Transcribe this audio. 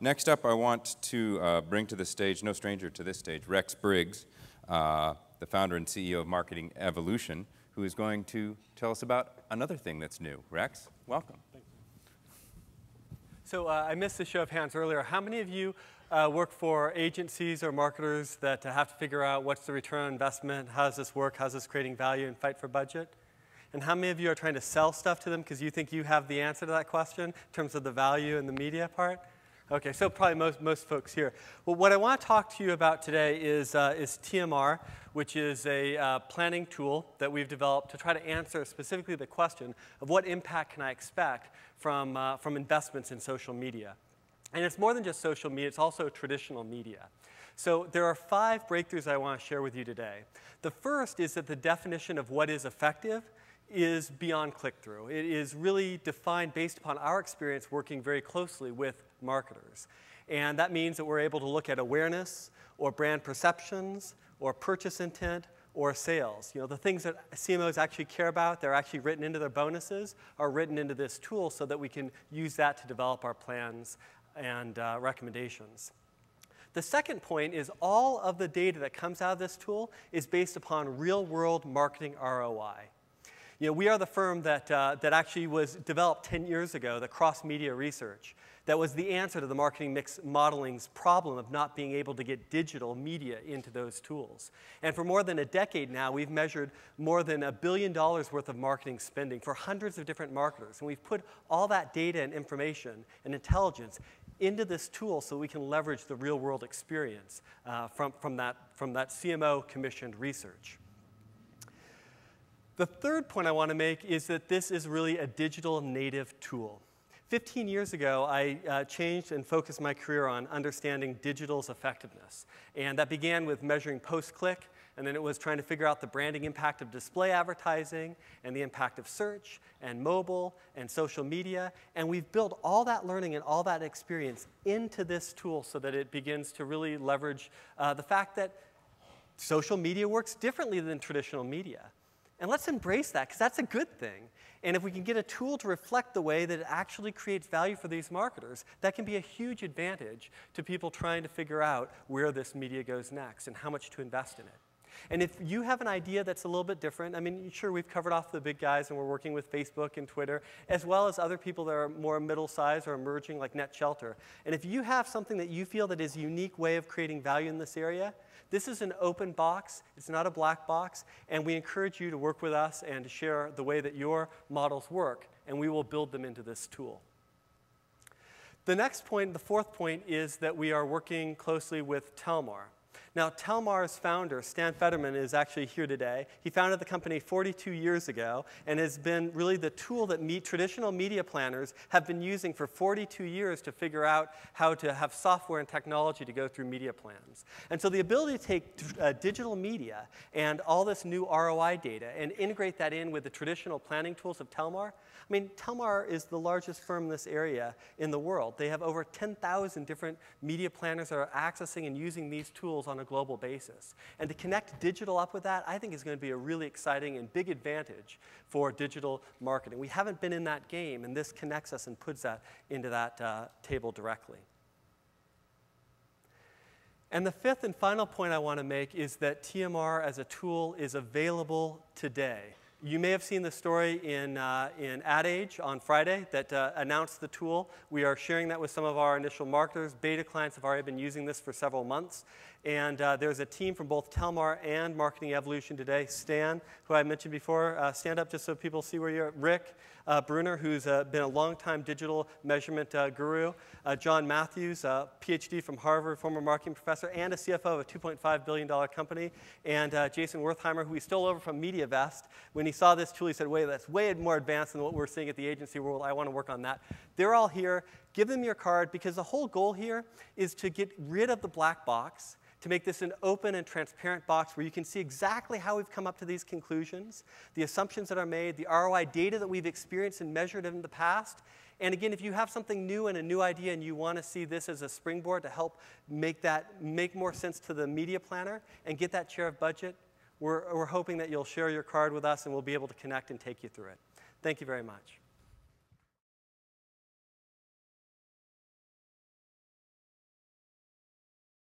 Next up, I want to bring to the stage, no stranger to this stage, Rexbriggs, the founder and CEO of Marketing Evolution, who is going to tell us about another thing that's new. Rex, welcome. Thank you. So I missed the show of hands earlier. How many of you work for agencies or marketers that have to figure out what's the return on investment, how does this work, how's this creating value, and fight for budget? And how many of you are trying to sell stuff to them because you think you have the answer to that question in terms of the value and the media part? Okay, so probably most folks here. Well, what I want to talk to you about today is TMR, which is a planning tool that we've developed to try to answer specifically the question of what impact can I expect from investments in social media. And it's more than just social media, it's also traditional media. So there are 5 breakthroughs I want to share with you today. The first is that the definition of what is effective is beyond click-through. It is really defined based upon our experience working very closely with marketers. And that means that we're able to look at awareness, or brand perceptions, or purchase intent, or sales. You know, the things that CMOs actually care about, they're actually written into their bonuses, are written into this tool so that we can use that to develop our plans and recommendations. The second point is all of the data that comes out of this tool is based upon real-world marketing ROI. You know, we are the firm that actually was developed 10 years ago, the cross-media research, that was the answer to the marketing mix modeling's problem of not being able to get digital media into those tools. And for more than a decade now, we've measured more than $1 billion worth of marketing spending for hundreds of different marketers. And we've put all that data and information and intelligence into this tool so we can leverage the real-world experience from that CMO-commissioned research. The third point I want to make is that this is really a digital native tool. 15 years ago, I changed and focused my career on understanding digital's effectiveness. And that began with measuring post-click, and then it was trying to figure out the branding impact of display advertising, and the impact of search, and mobile, and social media. And we've built all that learning and all that experience into this tool so that it begins to really leverage the fact that social media works differently than traditional media. And let's embrace that, because that's a good thing. And if we can get a tool to reflect the way that it actually creates value for these marketers, that can be a huge advantage to people trying to figure out where this media goes next and how much to invest in it. And if you have an idea that's a little bit different, I mean, sure, we've covered off the big guys, and we're working with Facebook and Twitter, as well as other people that are more middle-sized or emerging, like NetShelter. And if you have something that you feel that is a unique way of creating value in this area, this is an open box. It's not a black box. And we encourage you to work with us and to share the way that your models work, and we will build them into this tool. The next point, the fourth point, is that we are working closely with Telmar. Now, Telmar's founder, Stan Federman, is actually here today. He founded the company 42 years ago and has been really the tool that traditional media planners have been using for 42 years to figure out how to have software and technology to go through media plans. And so the ability to take digital media and all this new ROI data and integrate that in with the traditional planning tools of Telmar. I mean, Telmar is the largest firm in this area in the world. They have over 10,000 different media planners that are accessing and using these tools on a global basis. And to connect digital up with that, I think is going to be a really exciting and big advantage for digital marketing. We haven't been in that game, and this connects us and puts that into that table directly. And the fifth and final point I want to make is that TMR as a tool is available today. You may have seen the story in Ad Age on Friday that announced the tool. We are sharing that with some of our initial marketers. Beta clients have already been using this for several months. And there's a team from both Telmar and Marketing Evolution today. Stan, who I mentioned before, stand up just so people see where you're at. Rick Bruner, who's been a long-time digital measurement guru. John Matthews, PhD from Harvard, former marketing professor, and a CFO of a $2.5 billion company. And Jason Wertheimer, who we stole over from MediaVest. When he saw this tool, he said, wait, that's way more advanced than what we're seeing at the agency world. I want to work on that. They're all here. Give them your card, because the whole goal here is to get rid of the black box, to make this an open and transparent box where you can see exactly how we've come up to these conclusions, the assumptions that are made, the ROI data that we've experienced and measured in the past. And again, if you have something new and a new idea and you want to see this as a springboard to help make more sense to the media planner and get that share of budget, we're hoping that you'll share your card with us and we'll be able to connect and take you through it. Thank you very much.